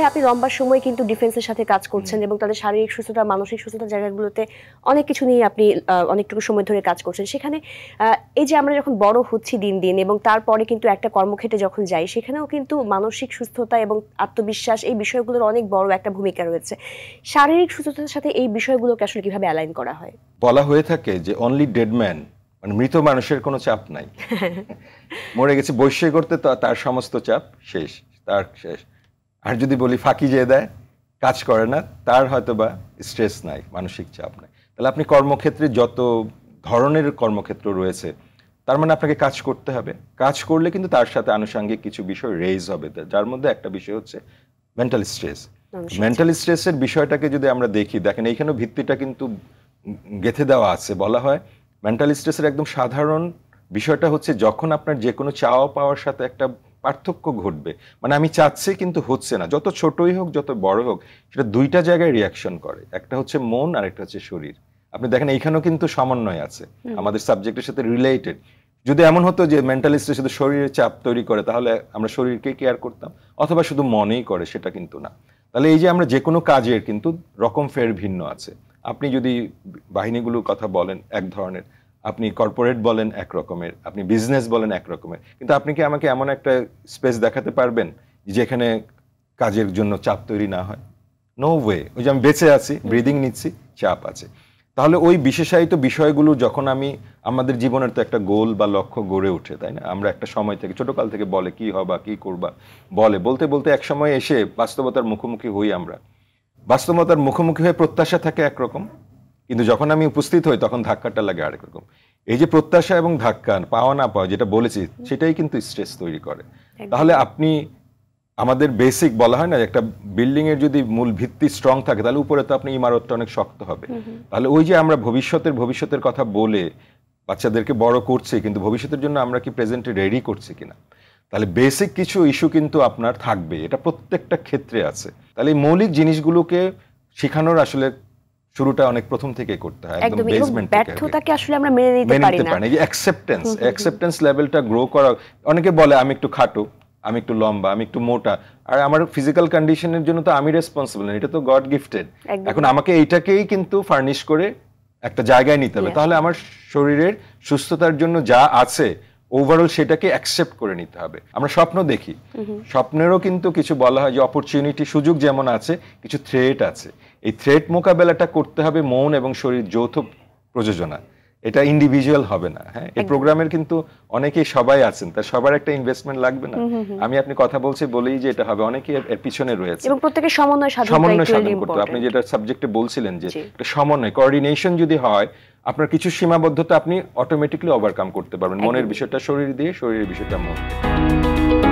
আপনি লম্বা সময় কিন্তু ডিফেন্সের সাথে কাজ করছেন এবং তাদের শারীরিক সুস্থতা মানসিক সুস্থতার জায়গাগুলোতে অনেক কিছু নিয়ে আপনি অনেকটুকু সময় ধরে কাজ করছেন। সেখানে এই যে আমরা যখন বড় হচ্ছি দিন দিন এবং তারপরে কিন্তু একটা কর্মক্ষেত্রে যখন যাই, সেখানেও কিন্তু মানসিক সুস্থতা এবং আত্মবিশ্বাস এই বিষয়গুলোর অনেক বড় একটা ভূমিকা রয়েছে। শারীরিক সুস্থতার সাথে এই বিষয়গুলোকে আসলে কিভাবে অ্যালাইন করা হয়? বলা হয়ে থাকে যে অনলি ডেড ম্যান, মানে মৃত মানুষের কোনো চাপ নাই, মরে গেছে বৈশ্যই করতে তার সমস্ত চাপ শেষ, তার শেষ। আর যদি বলি ফাঁকি যেয়ে দেয়, কাজ করে না, তার হয়তো বা স্ট্রেস নাই, মানসিক চাপ নাই। তাহলে আপনি কর্মক্ষেত্রে যত ধরনের কর্মক্ষেত্র রয়েছে, তার মানে আপনাকে কাজ করতে হবে। কাজ করলে কিন্তু তার সাথে আনুষঙ্গিক কিছু বিষয় রেইজ হবে, যার মধ্যে একটা বিষয় হচ্ছে মেন্টাল স্ট্রেস। মেন্টাল স্ট্রেসের বিষয়টাকে যদি আমরা দেখেন এইখানেও ভিত্তিটা কিন্তু গেঁথে দেওয়া আছে। বলা হয় মেন্টাল স্ট্রেসের একদম সাধারণ বিষয়টা হচ্ছে যখন আপনার যে কোনো চাওয়া পাওয়ার সাথে একটা পার্থক্য ঘটবে, মানে আমি চাচ্ছি কিন্তু হচ্ছে না, যত ছোটই হোক যত বড় হোক, সেটা দুইটা জায়গায় রিয়াকশন করে, একটা হচ্ছে মন আর একটা হচ্ছে শরীর। আপনি দেখেন এইখানেও কিন্তু সমন্বয় আছে, আমাদের সাবজেক্টের সাথে রিলেটেড। যদি এমন হতো যে মেন্টাল স্ট্রেস শুধু শরীরের চাপ তৈরি করে, তাহলে আমরা শরীরকে কেয়ার করতাম, অথবা শুধু মনেই করে, সেটা কিন্তু না। তাহলে এই যে আমরা যে কোনো কাজের কিন্তু রকম ফের ভিন্ন আছে। আপনি যদি বাহিনীগুলোর কথা বলেন এক ধরনের, আপনি কর্পোরেট বলেন এক রকমের, আপনি বিজনেস বলেন এক রকমের, কিন্তু আপনি কি আমাকে এমন একটা স্পেস দেখাতে পারবেন যেখানে কাজের জন্য চাপ তৈরি না হয়? No way. ওই যে আমি বেঁচে আছি, ব্রিদিং নিচ্ছি, চাপ আছে। তাহলে ওই বিশেষায়িত বিষয়গুলো যখন আমাদের জীবনের তো একটা গোল বা লক্ষ্য গড়ে ওঠে, তাই না? আমরা একটা সময় থেকে, ছোটকাল থেকে বলে কি হবা, কি করবা, বলতে বলতে এক সময় এসে বাস্তবতার মুখোমুখি হই। আমরা বাস্তবতার মুখোমুখি হয়ে প্রত্যাশা থাকে একরকম, কিন্তু যখন আমি উপস্থিত হই তখন ধাক্কাটা লাগে আরেক রকম। এই যে প্রত্যাশা এবং ধাক্কা, পাওয়া না পাওয়া, যেটা বলেছি, সেটাই কিন্তু স্ট্রেস তৈরি করে। তাহলে আপনি আমাদের বেসিক বলা হয় না, একটা বিল্ডিং এর যদি মূল ভিত্তি স্ট্রং থাকে, তাহলে উপরে তো আপনি ইমারতটা অনেক শক্ত হবে। তাহলে ওই যে আমরা ভবিষ্যতের কথা বলে বাচ্চাদেরকে বড় করছি, কিন্তু ভবিষ্যতের জন্য আমরা কি প্রেজেন্টে রেডি করছি কিনা? তাহলে বেসিক কিছু ইস্যু কিন্তু আপনার থাকবে, এটা প্রত্যেকটা ক্ষেত্রে আছে। তাহলে এই মৌলিক জিনিসগুলোকে শেখানোর আসলে শুরুটা অনেক প্রথম থেকে করতে হয়, একদম বেসমেন্ট থেকে। ব্যর্থতাকে আসলে আমরা মেনে নিতে পারি না। এই যে অ্যাকসেপ্টেন্স লেভেলটা গ্রো করা। অনেকে বলে আমি একটু খাটো, আমি একটু লম্বা, আমি একটু মোটা, আর আমার ফিজিক্যাল কন্ডিশনের জন্য তো আমি রেসপন্সিবল না, এটা তো গড গিফটেড। এখন আমাকে এইটাকেই কিন্তু ফার্নিশ করে একটা জায়গায় নিতে হবে। তাহলে আমার শরীরের সুস্থতার জন্য যা আছে ওভারঅল সেটাকে অ্যাকসেপ্ট করে নিতে হবে। আমরা স্বপ্ন দেখি, স্বপ্নেরও কিন্তু কিছু বলা হয় যে অপরচুনিটি, সুযোগ যেমন আছে, কিছু থ্রেট আছে। এই থ্রেট মোকাবেলাটা করতে হবে মন এবং শরীর যৌথ প্রযোজনা, এটা ইন্ডিভিজুয়াল হবে না। হ্যাঁ, এই প্রোগ্রামের কিন্তু অনেকেই সবাই আছেন, তার সবার একটা ইনভেস্টমেন্ট লাগবে না। আমি আপনি কথা বলছি বলেই যে এটা হবে, অনেকেই এর পিছনে রয়েছে এবং প্রত্যেকের সমন্বয় সাধন করতে। আপনি যেটা সাবজেক্টে বলছিলেন যে সমন্বয়, কোঅর্ডিনেশন যদি হয়, আপনার কিছু সীমাবদ্ধতা আপনি অটোমেটিক্যালি ওভারকাম করতে পারবেন। মনের বিষয়টা শরীর দিয়ে, শরীরের বিষয়টা মন দিয়ে।